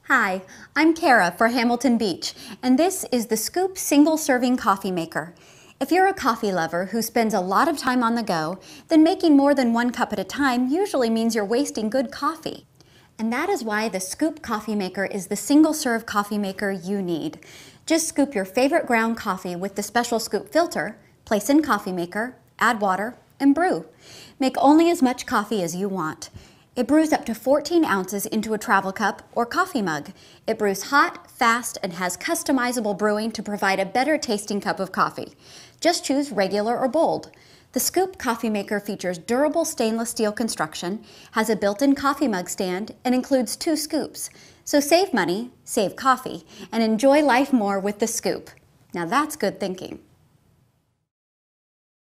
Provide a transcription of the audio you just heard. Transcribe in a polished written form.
Hi, I'm Kara for Hamilton Beach, and this is the Scoop single-serving coffee maker. If you're a coffee lover who spends a lot of time on the go, then making more than one cup at a time usually means you're wasting good coffee. And that is why the Scoop coffee maker is the single-serve coffee maker you need. Just scoop your favorite ground coffee with the special Scoop filter, place in coffee maker, add water, and brew. Make only as much coffee as you want. It brews up to 14 ounces into a travel cup or coffee mug. It brews hot, fast, and has customizable brewing to provide a better tasting cup of coffee. Just choose regular or bold. The Scoop coffee maker features durable stainless steel construction, has a built-in coffee mug stand, and includes 2 scoops. So save money, save coffee, and enjoy life more with the Scoop. Now that's good thinking.